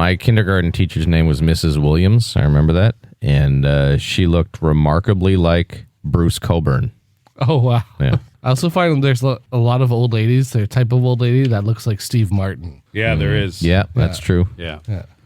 My kindergarten teacher's name was Mrs. Williams. I remember that. And she looked remarkably like Bruce Coburn. Oh, wow. Yeah. I also find there's a lot of old ladies, their type of old lady that looks like Steve Martin. Yeah, there is. Yeah, that's true. Yeah.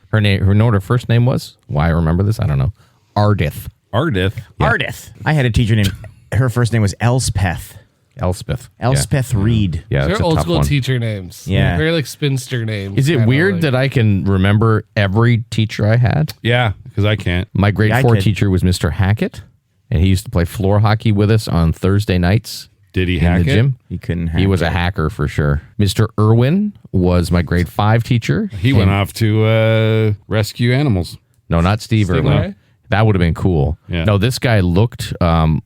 Her name. Know what her first name was? Why I remember this? I don't know. Ardith. Ardith. Yeah. Ardith. I had a teacher named, her first name was Elspeth. Elspeth. Elspeth Reed. Yeah, They're that's a old tough school one. teacher names. Yeah. Very like spinster names. Is it kinda weird like- that I can remember every teacher I had? Yeah, because I can't. My grade Yeah, I 4 could. teacher was Mr. Hackett, and he used to play floor hockey with us on Thursday nights Did he in hack the it? gym. He couldn't hack He was it. a hacker for sure. Mr. Irwin was my grade 5 teacher. He went off to rescue animals. No, not Steve Stingray? Irwin. That would have been cool. Yeah. No, this guy looked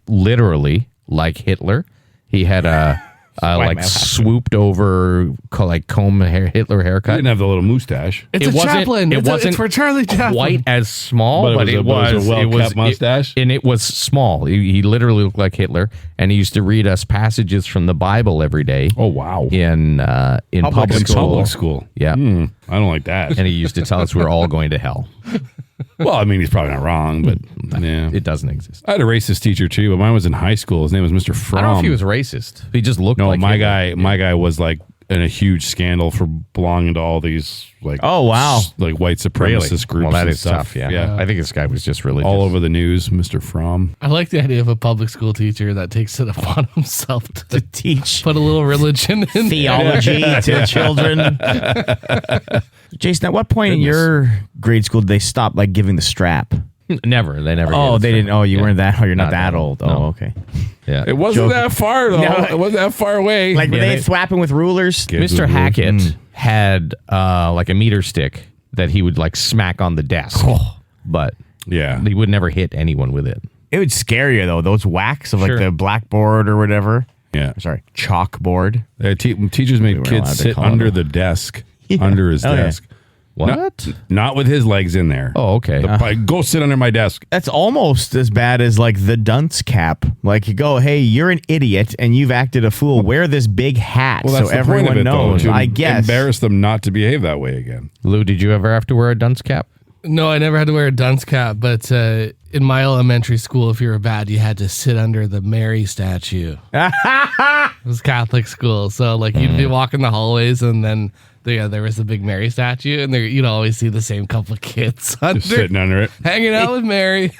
literally like Hitler. He had a like swooped over like comb hair, Hitler He haircut. didn't have the little mustache. It's It a wasn't- Chaplin. it It's wasn't for Charlie Chaplin. Quite as small, But but it it was was a well-kept mustache? and it was small. He literally looked like Hitler, and he used to read us passages from the Bible every day Oh, wow. in public school. Public school. Yeah, I don't like that. and he used to tell us we were all going to hell. Well, I mean, he's probably not wrong, but yeah. It doesn't exist. I had a racist teacher too, but mine was in high school. His name was Mr. Fromm. I don't know if he was racist. He just looked No, like my Hitler. guy was like in a huge scandal for belonging to all these like Oh, wow. like white supremacist groups. Well, that and is stuff. tough. Yeah. I think this guy was just religious. all over the news, Mr. Fromm. I like the idea of a public school teacher that takes it upon himself To to teach put a little religion in theology to children. Jason, at what point in your grade school did they stop like giving the strap? Never. They never. Oh, gave us they that. didn't. Oh, you Yeah. weren't that. Oh, you're not Not that that old. old. Oh, No. okay. Yeah. It wasn't Joke. that far though. No. It wasn't that far away. Like, were Yeah, they they- thwapping with rulers? Kids Mr. with Hackett rulers. had like a meter stick that he would like smack on the desk, but Yeah. he would never hit anyone with it. It would scare you though. Those whacks of like Sure. the blackboard or whatever. Yeah. Sorry, chalkboard. Teachers made weren't allowed kids to sit call under them. the desk, under his Oh, yeah. desk. What? Not with his legs in there. Oh, okay. Go sit under my desk. That's almost as bad as like the dunce cap. Like you go, hey, you're an idiot and you've acted a fool. Wear this big hat Well, that's so the point everyone of it, knows. though, to I guess. embarrass them not to behave that way again. Lou, did you ever have to wear a dunce cap? No, I never had to wear a dunce cap, but in my elementary school, if you were bad, you had to sit under the Mary statue. It was Catholic school, so like you'd be walking the hallways, and then there was a big Mary statue, and there you'd always see the same couple of kids under, Just sitting under it. hanging out with Mary.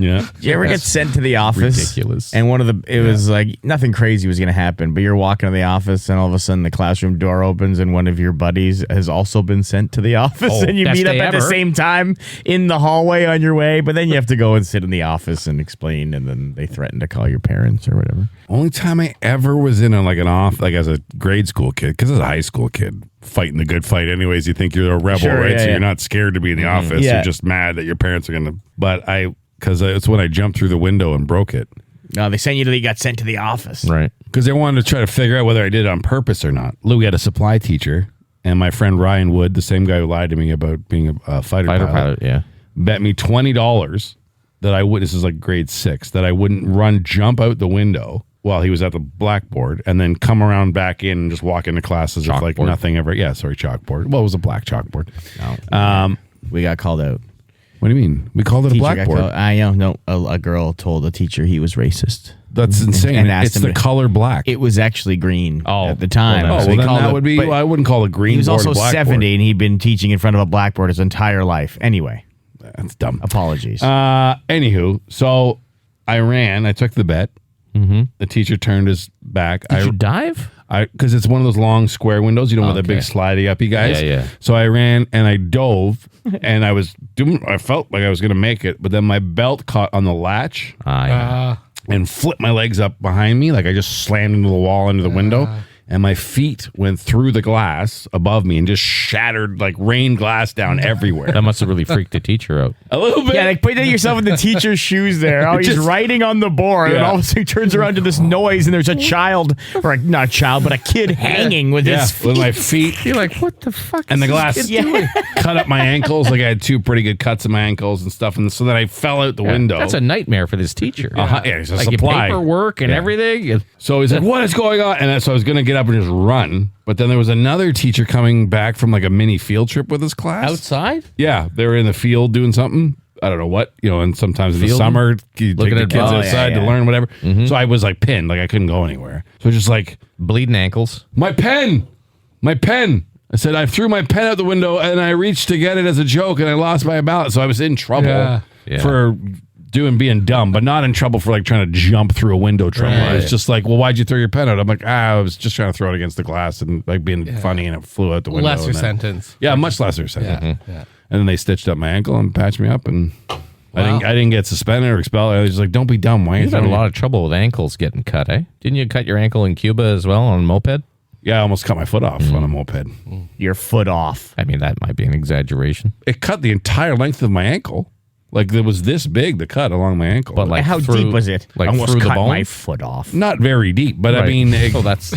Yeah. Did you ever get sent to the office? ridiculous. And it was like nothing crazy was going to happen, but you're walking to the office and all of a sudden the classroom door opens and one of your buddies has also been sent to the office Oh, and you best meet up day at the ever. same time in the hallway on your way, but then you have to go and sit in the office and explain and then they threaten to call your parents or whatever. Only time I ever was in as a grade school kid, because as a high school kid, fighting the good fight anyways, you think you're a rebel, Sure, right? yeah, So yeah. you're not scared to be in the office. Yeah. You're just mad that your parents are going to. But because it's when I jumped through the window and broke it. No, they sent you got sent to the office. Right. Because they wanted to try to figure out whether I did it on purpose or not. Lou had a supply teacher, and my friend Ryan Wood, the same guy who lied to me about being a fighter pilot, Yeah. bet me $20 that I would, this is like grade 6, that I wouldn't jump out the window while he was at the blackboard and then come around back in and just walk into classes if like Chalkboard. nothing ever. Yeah, sorry, chalkboard. Well, it was a black chalkboard. We got called out. What do you mean? We called it a Teacher got blackboard. called- I know. No, a girl told a teacher he was racist. That's insane. And asked It's him the to- color black. It was actually green Oh, at the time. well, oh, So well, he then called that it- would be, but I wouldn't call it green he was board also blackboard. 70 and he'd been teaching in front of a blackboard his entire life. Anyway, That's dumb. apologies. Anywho, so I ran. I took the bet. Mm-hmm. The teacher turned his back. Did you dive? Because it's one of those long square windows, you know, with the Okay. big slidey uppy guys. Yeah, yeah. So I ran and I dove, and I felt like I was going to make it, but then my belt caught on the latch Yeah. and flipped my legs up behind me, like I just slammed into the wall into the window. And my feet went through the glass above me and just shattered, like rained glass down everywhere. That must have really freaked the teacher out. A little bit. yeah, like put yourself in the teacher's shoes there. Oh, he's Just- writing on the board, and Yeah. all of a sudden he turns around to this noise, and there's a child, or not a child, but a kid hanging with Yeah, his feet. with my feet. You're like, what the fuck? And the is this glass kid doing? cut up my ankles. Like I had 2 pretty good cuts in my ankles and stuff. And so then I fell out the window. That's a nightmare for this teacher. Yeah, it's a like supply. paperwork and Yeah. everything. So he's like, what is going on? And so I was going to get up and just run. But then there was another teacher coming back from like a mini field trip with his class. Outside? Yeah, they were in the field doing something. I don't know what, and sometimes in the summer, you take the kids outside to learn whatever. Mm-hmm. So I was like pinned, like I couldn't go anywhere. So just like bleeding ankles. My pen. I said, I threw my pen out the window and I reached to get it as a joke and I lost my balance. So I was in trouble for being dumb, but not in trouble for like trying to jump through a window trouble. Right. It's just like, well, why'd you throw your pen out? I'm like, I was just trying to throw it against the glass and like being funny and it flew out the window. Lesser sentence. Yeah, much lesser sentence. Yeah. Yeah. And then they stitched up my ankle and patched me up and I didn't get suspended or expelled. I was just like, don't be dumb, Wayne. You've had a lot of trouble with ankles getting cut, eh? Didn't you cut your ankle in Cuba as well on a moped? Yeah, I almost cut my foot off on a moped. Your foot off. I mean, that might be an exaggeration. It cut the entire length of my ankle. Like, it was this big, the cut along my ankle. But like how deep was it? Like almost through cut the bone? my foot off. Not very deep, but Right. I mean... so that's...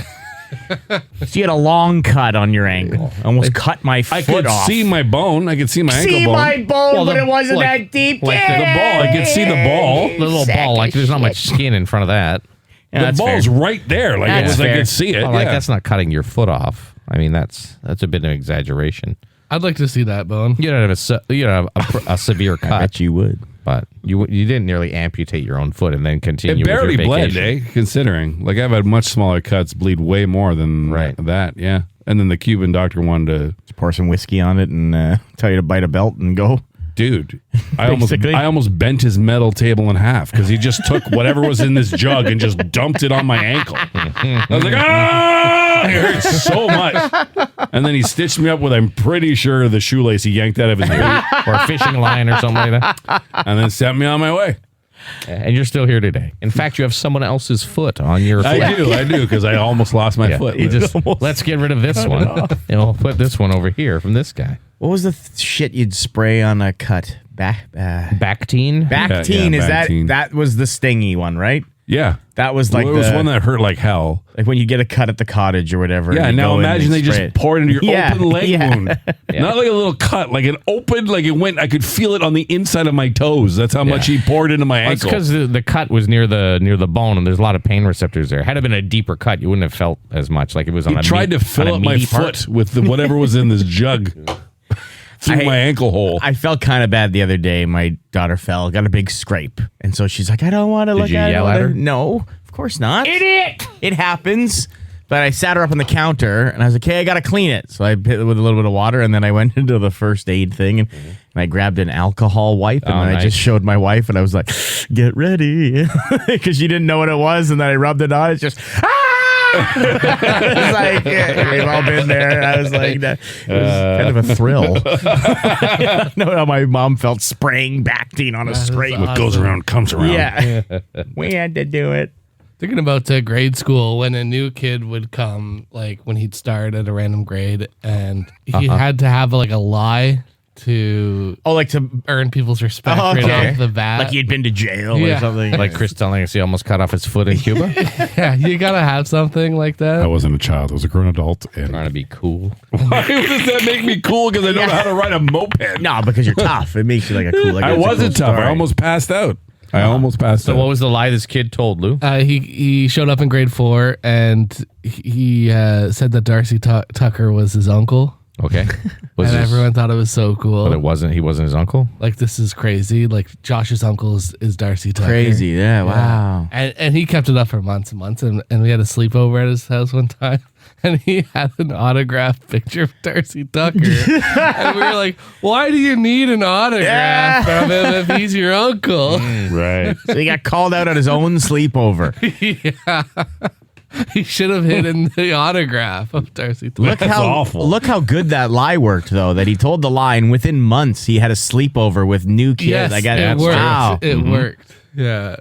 So you had a long cut on your ankle. Almost cut my foot off. I could see my bone. I could see my ankle bone. my bone, Well, but the- it wasn't like- that deep. like The ball. I could see the ball. The little ball, like there's not much skin in front of that. Yeah, The ball's right there. Like, That's it was, I fair. could see it. Well, like yeah. that's not cutting your foot off. I mean, that's a bit of an exaggeration. I'd like to see that bone. You don't have a severe I cut, bet you would. but you didn't nearly amputate your own foot and then continue. It barely with your bled, vacation. considering. Like, I've had much smaller cuts bleed way more than that, yeah. And then the Cuban doctor wanted to... Just pour some whiskey on it and tell you to bite a belt and go. Dude, Basically. I almost bent his metal table in half because he just took whatever was in this jug and just dumped it on my ankle. I was like, ah! It hurts so much. And then he stitched me up with, I'm pretty sure, the shoelace he yanked out of his boot. Or a fishing line or something like that. And then sent me on my way. And you're still here today. In fact, you have someone else's foot on your foot. I do, because I almost lost my foot. You just, let's get rid of this one. And we'll put this one over here from this guy. What was the shit you'd spray on a cut? Bactine? Bactine. Yeah, Is Bactine. that was the stingy one, right? Yeah. That was like Well, it was one that hurt like hell. like when you get a cut at the cottage or whatever. Yeah, and you now go in imagine and they just spray it. poured into your open leg wound. Not like a little cut, like an open, like it went, I could feel it on the inside of my toes. That's how much he poured into my It's ankle. because the cut was near the bone, and there's a lot of pain receptors there. Had it been a deeper cut, you wouldn't have felt as much. Like it was on He a tried to fill up my foot with whatever was in this jug through my ankle hole. I felt kind of bad the other day. My daughter got a big scrape. And so she's like, I don't want to look you at it. yell at her? No, of course not. Idiot! It happens. But I sat her up on the counter and I was like, hey, I got to clean it. So I hit it with a little bit of water and then I went into the first aid thing and I grabbed an alcohol wipe and then I just showed my wife and I was like, get ready. Because she didn't know what it was. And then I rubbed it on. It's just, it's like, we've all been there. I was like, that it was kind of a thrill. I know how my mom felt spraying Bactine on a scrape. What goes around comes around. Yeah. We had to do it. Thinking about grade school, when a new kid would come, like when he'd start at a random grade, and he had to have like a lie to earn people's respect right off the bat. Like he'd been to jail or something. Like Chris telling us he almost cut off his foot in Cuba. Yeah, you gotta have something like that. I wasn't a child. I was a grown adult. And Trying to be cool. why does that make me cool? Because I don't know how to ride a moped. No, because you're tough. It makes you like a cool. Like, I it's a wasn't cool tough. story. I almost passed out. I almost passed So out. what was the lie this kid told, Lou? He showed up in grade 4 and he said that Darcy Tucker was his uncle. Okay. And everyone thought it was so cool. But it wasn't. He wasn't his uncle. Like, this is crazy. Like, Josh's uncle is Darcy Tucker. Crazy. Yeah. Wow. And he kept it up for months and months. And we had a sleepover at his house one time. And he had an autographed picture of Darcy Tucker. And we were like, why do you need an autograph from him if he's your uncle? Right. So he got called out at his own sleepover. He should have hidden the autograph of Darcy Tucker. Look how good that lie worked, though. That he told the lie, and within months he had a sleepover with new kids. Yes, I got it worked. Wow. It worked. Yeah.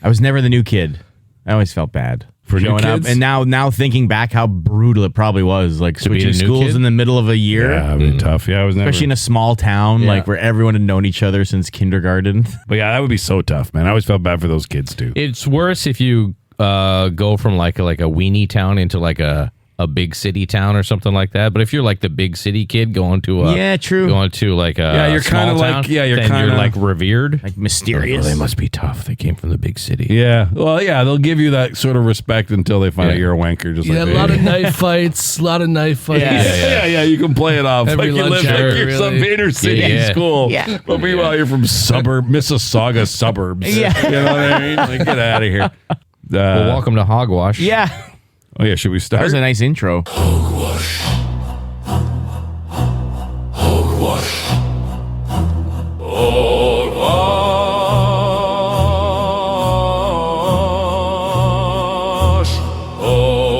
I was never the new kid. I always felt bad For new showing up, kids? and now thinking back, how brutal it probably was. Like To be a switching new schools kid? in the middle of a year. Yeah, I mean, tough. Yeah, I was never. Especially in a small town, like where everyone had known each other since kindergarten. But yeah, that would be so tough, man. I always felt bad for those kids too. It's worse if you go from like a weenie town into like a a big city town or something like that. But if you're like the big city kid going to like a you're kind of like you're kind of like revered, like mysterious. They must be tough. They came from the big city. Yeah, well, yeah, they'll give you that sort of respect until they find out you're a wanker. Just a lot of knife fights. Yeah, you can play it off Every like you live lunch hour, like you're some really. inner city school. Yeah, but meanwhile you're from Mississauga suburbs. Yeah, you know what I mean? Like, get out of here. Well, welcome to Hogwash. Yeah. Oh yeah, should we start? That was a nice intro. Hogwash. Hogwash. Hogwash. Hogwash.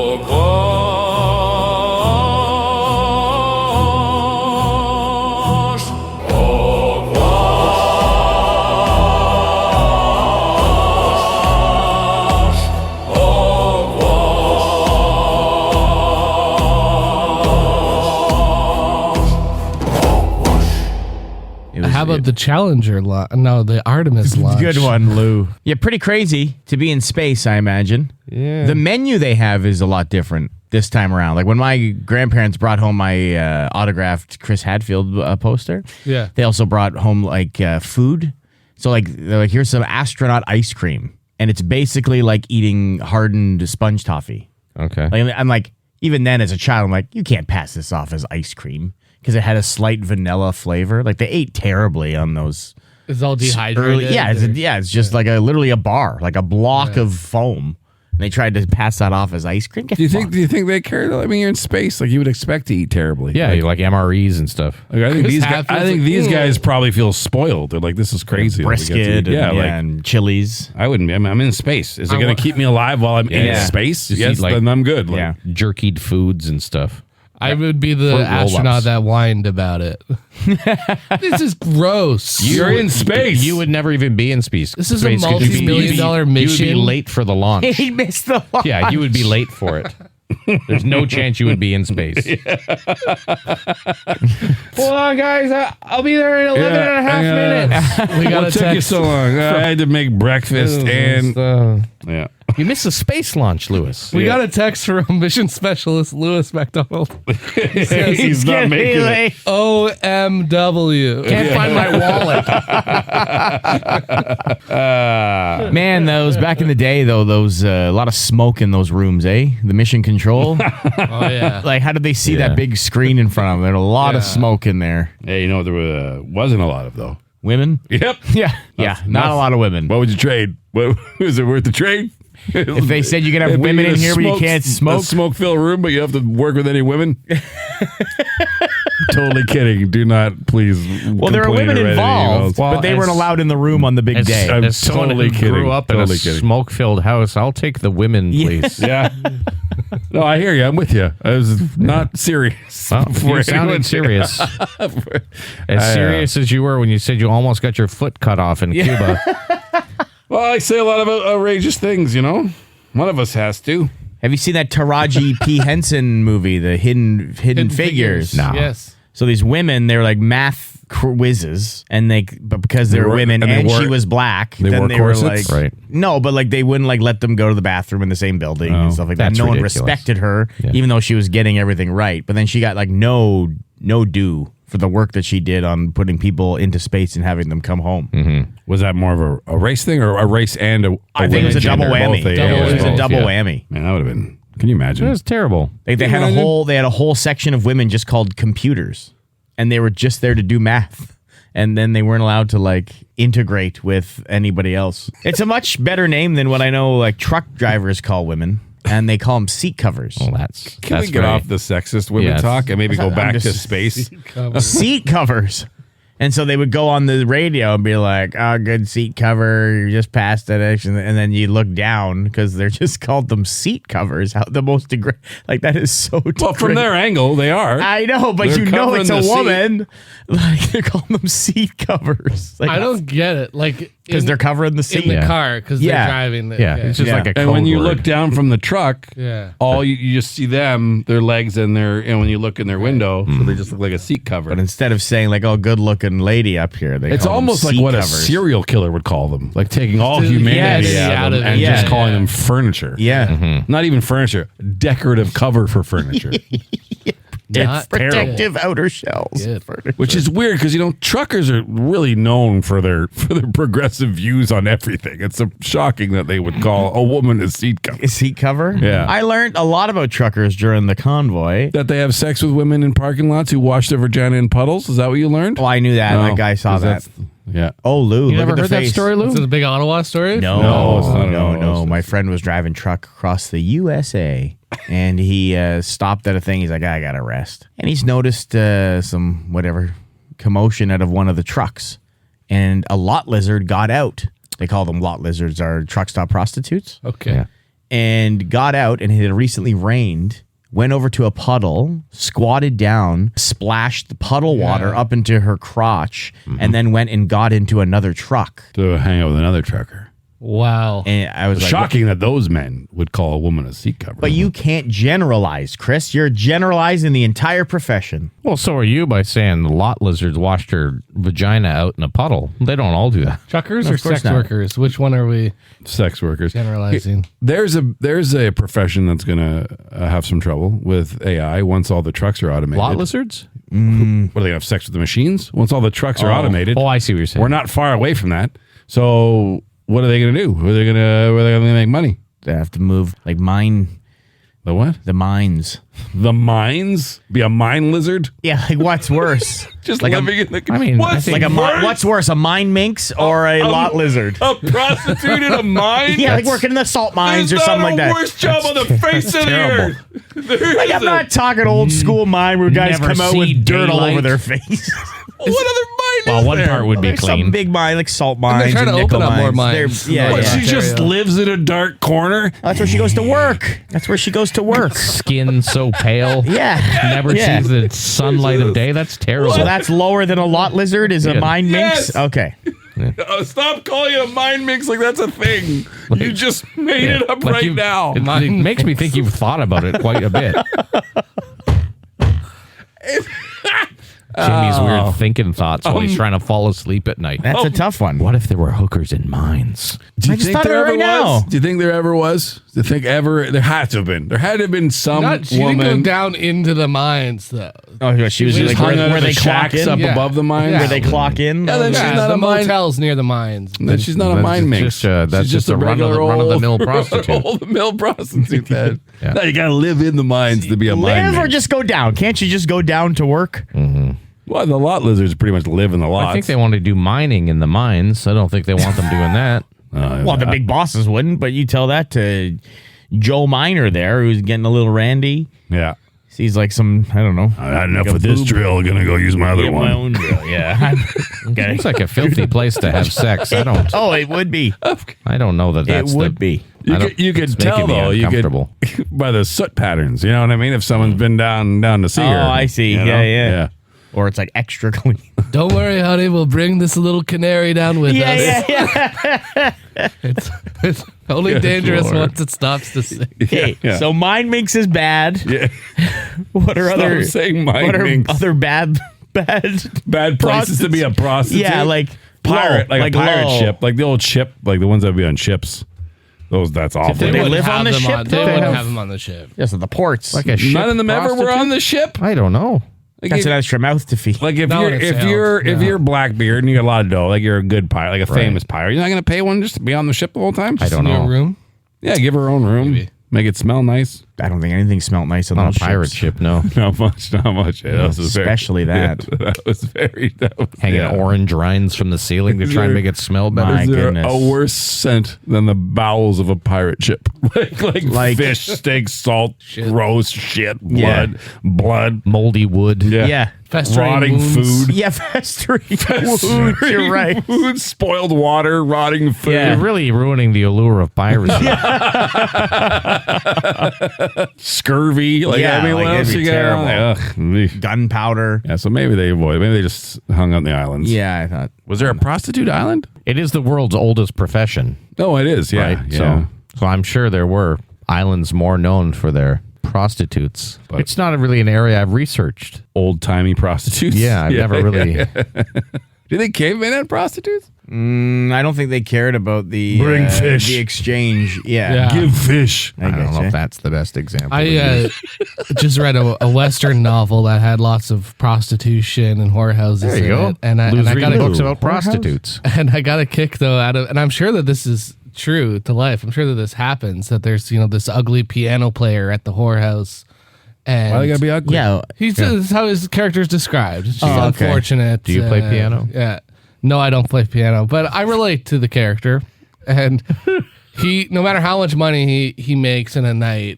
How about the Challenger launch? No, the Artemis launch. Good one, Lou. Yeah, pretty crazy to be in space, I imagine. Yeah. The menu they have is a lot different this time around. Like when my grandparents brought home my autographed Chris Hadfield poster. Yeah. They also brought home like food. So like they're like, here's some astronaut ice cream, and it's basically like eating hardened sponge toffee. Okay. Like, I'm like, even then as a child, I'm like, you can't pass this off as ice cream because it had a slight vanilla flavor. Like they ate terribly on those. It's all dehydrated. It's just like literally a bar, like a block of foam. And they tried to pass that off as ice cream. Do you think they care? I mean, you're in space. Like you would expect to eat terribly. Yeah, like MREs and stuff. Like, I think these guys probably feel spoiled. They're like, this is crazy. Brisket, and chilies. I wouldn't be. I'm in space. Is it going to keep me alive while I'm in space? Just yes, eat, then I'm good. Like, jerkied foods and stuff. I would be the astronaut that whined about it. This is gross. You're in space. You would never even be in space. This is a multi-million-dollar mission. You would be late for the launch. He missed the launch. Yeah, you would be late for it. There's no chance you would be in space. Hold on, guys. I'll be there in 11 and a half minutes. What took you so long? I had to make breakfast and... yeah. You missed the space launch, Lewis. We got a text from mission specialist Lewis McDonald. He's not making it. OMW. Can't find my wallet. Man, those back in the day, though, those a lot of smoke in those rooms, eh? The mission control. Oh, yeah. Like, how did they see that big screen in front of them? There was a lot of smoke in there. Yeah, you know, there wasn't a lot of, though. Women? Yep. Yeah. Not a lot of women. What would you trade? Is it worth the trade? If they said you can have women in here but you can't smoke. A smoke-filled room, but you have to work with any women? Totally kidding. Do not, please. Well, there are women involved, but they weren't allowed in the room on the big day. I'm totally kidding. Grew up in a smoke-filled house. I'll take the women, please. Yeah. No, I hear you. I'm with you. I was not serious. Well, you sounded serious. As serious as you were when you said you almost got your foot cut off in Cuba. Well, I say a lot of outrageous things, you know? One of us has to. Have you seen that Taraji P. Henson movie, The Hidden Figures? No. Yes. So these women, they're like math whizzes, but because they're women and she was black, then they were like, no, but like they wouldn't like let them go to the bathroom in the same building and stuff like that. No one respected her, even though she was getting everything right. But then she got like no due for the work that she did on putting people into space and having them come home. Mm-hmm. Was that more of a race thing or a race and a I think it was a double whammy. It was a double whammy. Man, that would have been. Can you imagine? It was terrible. They had a whole section of women just called computers, and they were just there to do math. And then they weren't allowed to like integrate with anybody else. It's a much better name than what I know like truck drivers call women. And they call them seat covers. Well, Can we get off the sexist women talk and maybe go back to space? Seat covers. And so they would go on the radio and be like, oh, good seat cover. You just passed it. And then you look down because they're just called them seat covers. How the most like that is so well, from their angle, they are. I know, but you know it's a woman. Like they're calling them seat covers. Like, I don't get it. Like Because they're covering the seat. in the car because Yeah. they're driving. Yeah, Okay. it's just like a And when code you word. look down from the truck, Yeah. all you just see them, their legs and when you look in their window, so they just look like a seat cover. But instead of saying like, "Oh, good-looking lady up here," they It's call them almost like seat what a covers. serial killer would call them, like taking all Yes, humanity out of them and yeah, just calling yeah. them furniture. Yeah, Not even furniture, decorative cover for furniture. Not protective outer shells. Good. Which is weird because truckers are really known for their progressive views on everything. It's so shocking that they would call a woman a seat cover. A seat cover. Yeah. I learned a lot about truckers during the convoy. That they have sex with women in parking lots who wash their vagina in puddles. Is that what you learned? Oh, I knew that. No, That guy saw 'cause that. Yeah. Oh, Lou, You look never at the heard that face. story, Lou? Is it a big Ottawa story? No, it's not an no, Ottawa no. story. My friend was driving truck across the USA, and he stopped at a thing. He's like, "I got to rest," and he's noticed some whatever commotion out of one of the trucks, and a lot lizard got out. They call them lot lizards, are truck stop prostitutes, Okay. Yeah. and got out, and it had recently rained. Went over to a puddle, squatted down, splashed the puddle water up into her crotch, and then went and got into another truck. To hang out with another trucker. Wow. And I was like, Shocking that those men would call a woman a seat cover. but you can't generalize, Chris. You're generalizing the entire profession. Well, so are you by saying the lot lizards washed her vagina out in a puddle. They don't all do that. Truckers No, or of course sex not. workers? Which one are we sex workers. generalizing? There's a profession that's going to have some trouble with AI once all the trucks are automated. Lot lizards? What are they going to have sex with the machines? Once all the trucks are automated. Oh, I see what you're saying. We're not far away from that. So what are they going to do? Where are they going to make money? They have to move like mine, The what? the mines. The mines? Be a mine lizard? Yeah, like what's worse? Just like living in the. I mean, I what's think- like worse? what's worse, a mine minx or a lot lizard? A prostitute in a mine? Yeah, like working in the salt mines There's or something like not a that. worst job on the face of the terrible. earth. There Like I'm isn't. not talking old school mine where guys Never come out see with dirt all daylight. over their face. What other mine Well, is one there? part would be There's some clean. big mine, like salt they're mines trying and to nickel open up more mines. mines. They're- What, yeah. she just Ontario. lives in a dark corner? That's where she goes to work. That's where she goes to work. Skin so pale. Yeah. Never Yeah. sees the sunlight of day. That's terrible. So that's lower than a lot lizard is a Yeah. mine Yes. minx? Okay. Stop calling it a mind mix like that's a thing. You just made it up Like right you- now. It makes me think you've thought about it quite a bit. Jimmy's weird thinking thoughts while he's trying to fall asleep at night. That's a tough one. What if there were hookers in mines? Do you I just think thought there of it ever right now. was? Do you think there ever was? Do you think ever? There had to have been. There had to have been some She didn't go woman down into the mines though. Oh, she was just like hung out where at the they clock shacks in. up Yeah. above the mines. Yeah. Where they clock in. Yeah, then she's Yeah, not the a mine. motels near the mines. Then she's not a That's mind mix. just, that's She's just a regular run-of-the-mill old- prostitute. Run-of-the-mill prostitute. Then. Yeah. No, you got to live in the mines to be a mine Live or mix. just go down? Can't you just go down to work? Well, the lot lizards pretty much live in the lots. I think they want to do mining in the mines. I don't think they want them doing that. Well, the big bosses wouldn't, but you tell that to Joe Miner there, who's getting a little randy. Yeah. Sees like some, I don't know. I had enough like a with this boob. drill. Gonna go use my other Get one. my own drill, yeah. Okay. It's like a filthy place to have sex. I don't. Oh, it would be. I don't know that It that's would the, be. You could it's tell making me though. You could uncomfortable. by the soot patterns. You know what I mean? If someone's been down to see her. Oh, I see. you know? Yeah, yeah. Or it's like extra clean. Don't worry, honey. We'll bring this little canary down with us. yeah. It's only Good dangerous Lord. once it stops to sing. Okay, Yeah. so mind minx is bad. Yeah. What are Stop other saying what mind are minx. other bad Bad places to be a prostitute. Yeah, like pirate, low, like a pirate low. ship, like the old ship, like the ones that would be on ships. That's awful. They wouldn't live have on the them ship, They though? wouldn't have them on the ship. Yes, at the ports. like a ship None of them ever were prostitute? on the ship. I don't know. Like, That's if, an extra mouth to feed. like if Not you're when it if sails. you're if Yeah. you're Blackbeard and you got a lot of dough, like you're a good pirate, like a famous pirate, you're not gonna pay one just to be on the ship the whole time. I don't In your know. room. Yeah, give her own room, Maybe. make it smell nice. I don't think anything smelled nice on On a those pirate ships. ship, no. Not much. Yeah, that was Especially very, that. Yeah, that was very. That was, Hanging yeah. orange rinds from the ceiling to try and make it smell better. My Is there goodness. a worse scent than the bowels of a pirate ship? like fish, steak, salt, gross shit, Yeah. blood, Moldy wood. Yeah. Festering rotting wounds. food. Yeah, festering wounds. You're right. Food, spoiled water, rotting food. Yeah. You're really ruining the allure of piracy. Scurvy. Like, Yeah, I mean, like, what else it'd be you got? terrible. Ugh. Gunpowder. Yeah, so maybe they avoid. Maybe they just hung on the islands. Yeah, I thought. Was there a prostitute island? It is the world's oldest profession, No, it is. Yeah. right? Yeah. So I'm sure there were islands more known for their prostitutes. But it's not really an area I've researched. Old timey prostitutes. Yeah, I've never really. Do you think cavemen had prostitutes? I don't think they cared about the Bring fish. the exchange. Yeah. Yeah. Give fish. I don't know getcha. if that's the best example. I just read a Western novel that had lots of prostitution and whorehouses. there you in go. it. And I got reading a books about prostitutes. and I got a kick though out of, and I'm sure that this is true to life. I'm sure that this happens. That there's this ugly piano player at the whorehouse, and Why they gotta be ugly? Yeah. this is how his character is described. It's just okay. unfortunate. Do you play piano? Yeah. No, I don't play piano, but I relate to the character. And no matter how much money he makes in a night,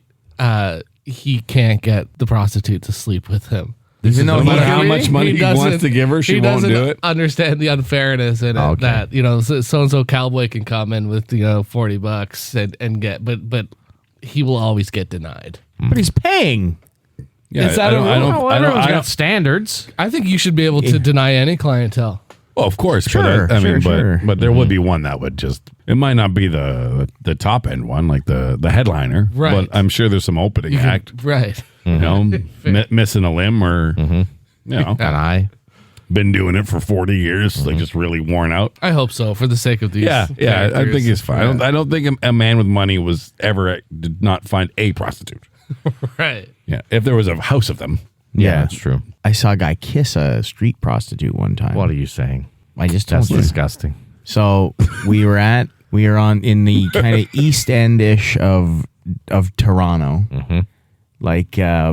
he can't get the prostitute to sleep with him. Even though No matter he- how much money he wants doesn't- to give her, she he won't doesn't do it. Understand the unfairness in it. Okay. That so and so cowboy can come in with $40 and get, but he will always get denied. But he's paying. Yeah, Is that a rule? Everyone's got standards. I think you should be able to deny any clientele. Well, of course, Sure, but I mean, sure. but there would be one that would just. It might not be the top end one, like the headliner, Right. But I'm sure there's some opening act. Right. You know, missing a limb or you know, And I. been doing it for 40 years, like just really worn out. I hope so for the sake of these. Yeah, I characters. think it's fine. I don't think a man with money did not find a prostitute. Right. Yeah, if there was a house of them. Yeah, that's true. I saw a guy kiss a street prostitute one time. What are you saying? I just That's told you. disgusting. So we were on in the kind of east end-ish of Toronto, like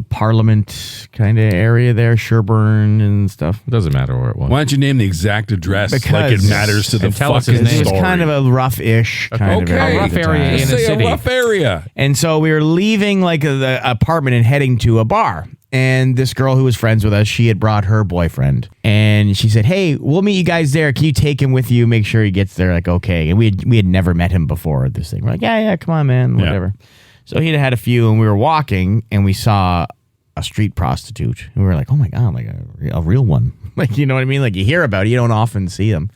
Parliament kind of area there, Sherbourne and stuff. Doesn't matter where it was. Why don't you name the exact address like Because- it matters to the and tell us fucking his name. It was story? kind of a rough-ish kind of Okay. area. A at rough the area time. in a Say city. a rough area. And so we were leaving like the apartment and heading to a bar. And this girl who was friends with us, she had brought her boyfriend. And she said, "Hey, we'll meet you guys there. Can you take him with you? Make sure he gets there." Like, okay. And we had never met him before this thing. We're like, yeah, come on, man. Whatever. So he'd had a few and we were walking and we saw a street prostitute. And we were like, oh my God, like a real one. Like, you know what I mean? Like you hear about it. You don't often see them.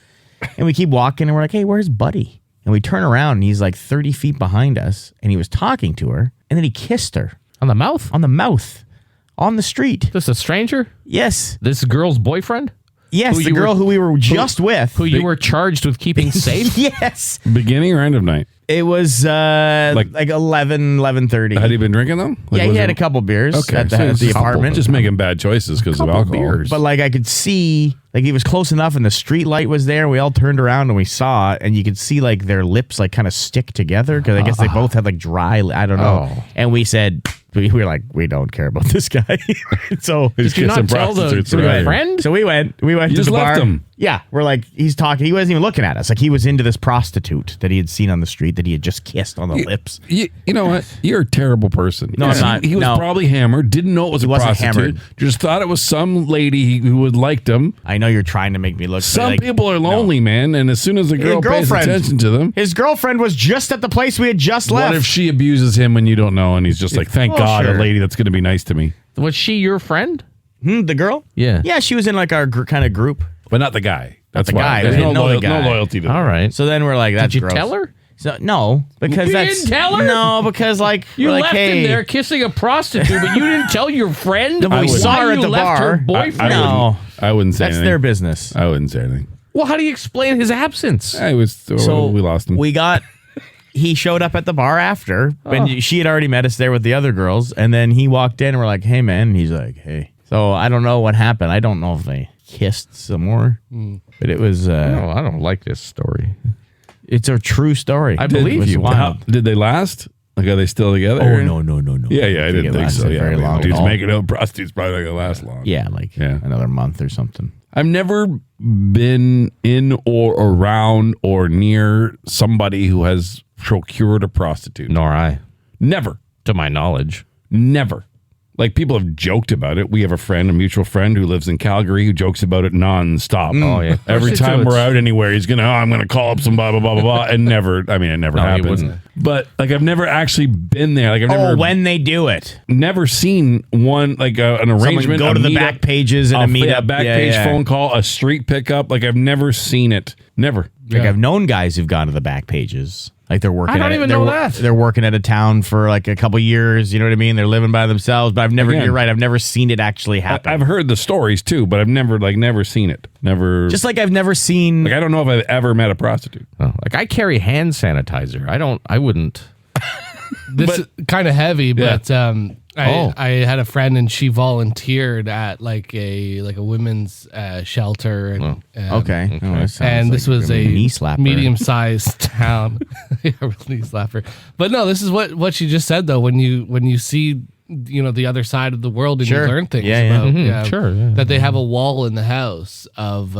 And we keep walking and we're like, hey, where's Buddy? And we turn around and he's like 30 feet behind us and he was talking to her. And then he kissed her On the mouth? on the mouth. On the street. This a stranger? Yes. This girl's boyfriend? Yes, Who the you girl were- who we were just with. Who you were charged with keeping safe? Yes. Beginning or end of night? It was like 11:30. Had he been drinking them? Like, Yeah, was he had it- a couple beers Okay, at so the it's just- apartment. Just making bad choices because of Couple alcohol. beers. But like I could see, like he was close enough and the street light was there. We all turned around and we saw it, and you could see like their lips like kind of stick together because I guess they both had like dry. I don't know. Oh. And we said we were like, we don't care about this guy. So Just Did you kissing not tell the prostitutes to around. your friend? So we went You to just the left bar. him. Yeah, we're like, he's talking. He wasn't even looking at us. Like he was into this prostitute that he had seen on the street that he had just kissed on the lips. You know what? You're a terrible person. No, I'm not. He was No. probably hammered. Didn't know it was a wasn't prostitute. hammered. Just thought it was some lady who would liked him. I know you're trying to make me look. Some like, people are lonely, man, and as soon as the girl pays girlfriend. attention to them, His girlfriend was just at the place we had just left. what if she abuses him when you don't know, and he's just like, "Thank Oh, God, sure. a lady that's going to be nice to me," Was she your friend? The girl? Yeah. Yeah, she was in like our kind of group. but not the guy. That's the why. guy. There's We no, didn't know the guy. no loyalty to them. All right. So then we're like, that's Did you gross. tell her? So, no, because You that's didn't tell her? No, because like You we're like, left hey, him there kissing a prostitute, but you didn't tell your friend. but we why saw her at you the left bar. Her boyfriend. No. I wouldn't say that's anything. their business. I wouldn't say anything. Well, how do you explain his absence? I was. So we lost him. He showed up at the bar after, and she had already met us there with the other girls, and then he walked in and we're like, hey man, and he's like, hey. So I don't know what happened. I don't know if they kissed some more, but it was No, I don't like this story. it's a true story. I believe It was you. wild. Did they last? Like, are they still together? Oh no. Yeah, I didn't it think so. lasted Yeah, very long at dudes all. making out prostitutes probably not gonna last long. Yeah, like another month or something. I've never been in or around or near somebody who has procured a prostitute. Nor I, Never. to my knowledge. Never. Like, people have joked about it. We have a mutual friend who lives in Calgary who jokes about it nonstop. Oh, yeah. Every time we're out anywhere, he's I'm going to call up some blah, blah, blah, blah, blah. And never, it never happens. But, like, I've never actually been there. Like, I've never. when they do it. Never seen one, like, an arrangement. Someone go to the back pages and a meetup. A back page phone call, a street pickup. Like, I've never seen it. Never. Like, I've known guys who've gone to the back pages. Like, they're working. I don't even know that. They're working at a town for like a couple years. You know what I mean? They're living by themselves. But I've never. You're right. I've never seen it actually happen. I've heard the stories too, but I've never seen it. Never. Just like I've never seen. Like, I don't know if I've ever met a prostitute. Oh, like, I carry hand sanitizer. I wouldn't. This is kind of heavy, but I had a friend and she volunteered at like a women's shelter. And, Okay. and this was a knee slapper. medium-sized town. Yeah, knee slapper. But no, this is what she just said though. When you see the other side of the world and you learn things about that they have a wall in the house of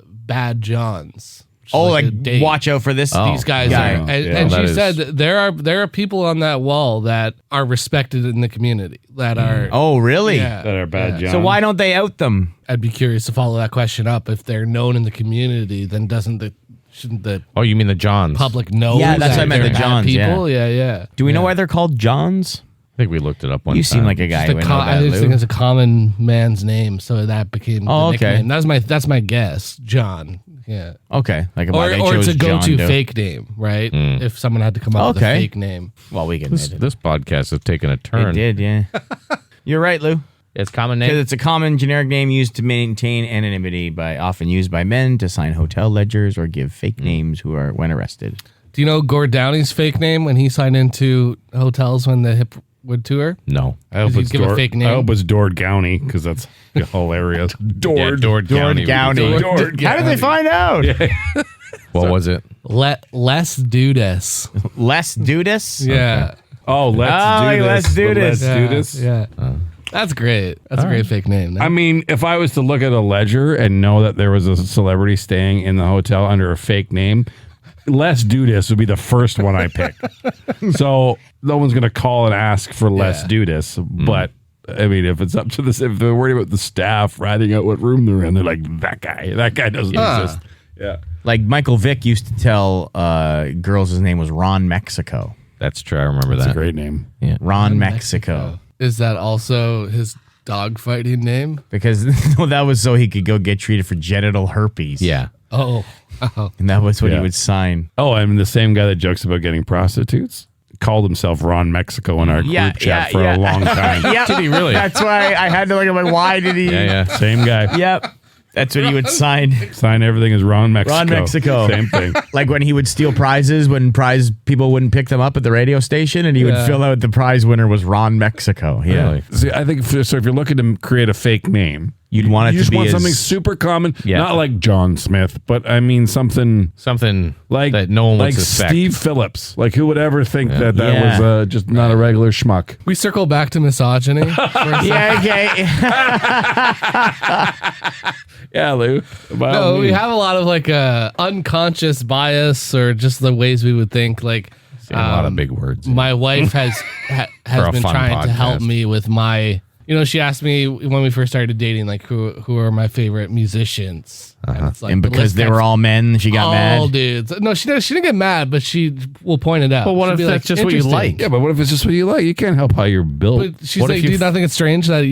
bad Johns. Watch out for this. These guys are, and she said that there are people on that wall that are respected in the community that are. Oh, really? Yeah, That are bad John. So why don't they out them? I'd be curious to follow that question up. If they're known in the community, then shouldn't the You mean the Johns? public know? Yeah, that's that what I meant, they're the bad Johns, people. Yeah. Do we know why they're called Johns? I think we looked it up one time. You seem like a guy who would know I that, just Lou. think it's a common man's name, so that became the okay. nickname. That's my guess, John. Yeah. Okay. Like Or they it's chose a go-to John Doe. fake name, right? If someone had to come up with a Okay. fake name. Well, we can This admit it. this podcast has taken a turn. It did, yeah. You're right, Lou. It's common Because name. it's a common generic name used to maintain anonymity often used by men to sign hotel ledgers or give fake names when arrested. Do you know Gord Downey's fake name when he signed into hotels when the hip would tour? No. I hope Did you it's give a fake name? I hope it's Dord Gowney because that's hilarious. Dord. Dord Gowney. Dord. How did they find out? What was it? Let's do this. Less Dudas? Yeah. Oh, let's do this. let's do this. Yeah. That's great. That's a great fake name. I mean, if I was to look at a ledger and know that there was a celebrity staying in the hotel under a fake name, Les Dudas would be the first one I pick. So no one's going to call and ask for Les Dudas. But, I mean, if it's up to this, if they're worried about the staff writing out what room they're in, they're like, that guy doesn't exist. Yeah. Like Michael Vick used to tell girls his name was Ron Mexico. That's true. I remember That's that. a great name. Yeah. Ron Mexico. Is that also his dog fighting name? Because that was so he could go get treated for genital herpes. Yeah. Oh. And that was what he would sign. Oh, I'm the same guy that jokes about getting prostitutes. Called himself Ron Mexico in our group chat for a long time. Yeah. Did he really? That's why I had to look at why did he? Yeah. Same guy. Yep. That's what he would sign. Sign everything as Ron Mexico. Ron Mexico. Same thing. Like when he would steal prizes when prize people wouldn't pick them up at the radio station and he would fill out the prize winner was Ron Mexico. Yeah. Really? See, I think if you're looking to create a fake name, You'd want it you to just be want as- something super common, Yeah. not like John Smith, but I mean something like that no one would like suspect. Steve Phillips. Like who would ever think that Yeah. was just not a regular schmuck? We circle back to misogyny. Yeah, okay. Yeah, Lou. No, we have a lot of like unconscious bias or just the ways we would think. Like A lot of big words. my wife has For a been fun trying to help podcast. me with my. She asked me when we first started dating, like who are my favorite musicians, and, it's like And the because list they kept- were all men, she got all mad. dudes. No, she didn't get mad, but she will point it out. Well, what She'll if be that's just what you "Interesting." like? Yeah, but what if it's just what you like? You can't help how you're built. But she's What if like, you do you not think it's strange that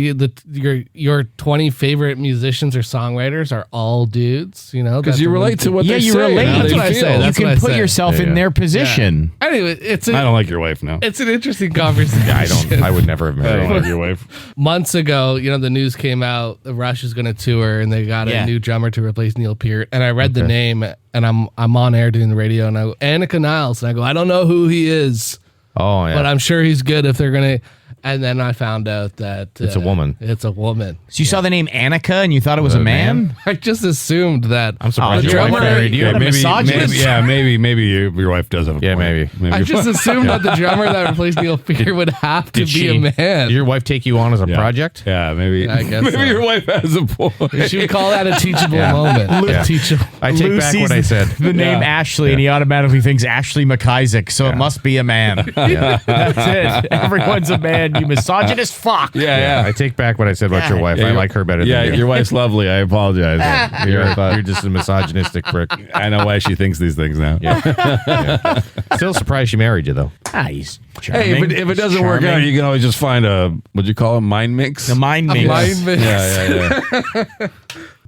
your 20 favorite musicians or songwriters are all dudes? Because you relate to what Yeah, they you say. relate. and how That's they what I feel. say. You That's what I can put say. yourself in their position. Anyway, I don't like your wife now. it's an interesting conversation. I would never have I married don't her. like your wife. Months ago, the news came out. Rush is going to tour, and they got a new drummer to replace Neil Peart. And I read the name, and I'm on air doing the radio, and I go, Annika Niles, and I go, I don't know who he is, Oh, yeah. but I'm sure he's good if they're gonna. And then I found out that It's a woman. It's a woman. So you saw the name Annika and you thought it was a man? I just assumed that. I'm surprised the your wife drummer- married you. What a misogynist. maybe your wife does have a point. maybe. I just assumed that the drummer that replaced Neil Peart would have to be a man. Did your wife take you on as a project? Yeah, maybe. I guess maybe so. your wife has a point. She would call that a teachable moment. Yeah. Teachable. I take Lou back sees what I said. The name Ashley and he automatically thinks Ashley McIsaac, so it must be a man. That's it. Everyone's a man. You misogynist fuck. Yeah. I take back what I said about your wife. I like her better Yeah, than you. your wife's lovely. I apologize. You're just a misogynistic prick. I know why she thinks these things now. Yeah. Still surprised she married you, though. He's charming. Hey, if it doesn't work out, you can always just find what'd you call it, mind mix? The mind mix. Mind mix. Yeah.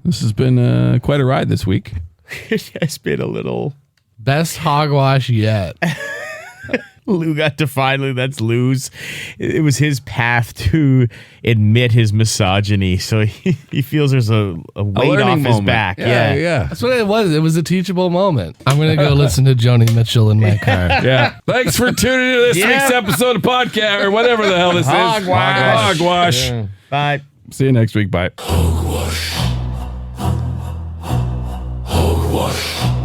This has been quite a ride this week. It's been a little. Best hogwash yet. Lou got to finally, that's Lou's. It was his path to admit his misogyny. So he feels there's a weight off his back. Yeah. That's what it was. It was a teachable moment. I'm going to go listen to Joni Mitchell in my car. Yeah. Thanks for tuning into this week's episode of podcast or whatever the hell this is. Hogwash. Yeah. Bye. See you next week. Bye. Hogwash. Hogwash.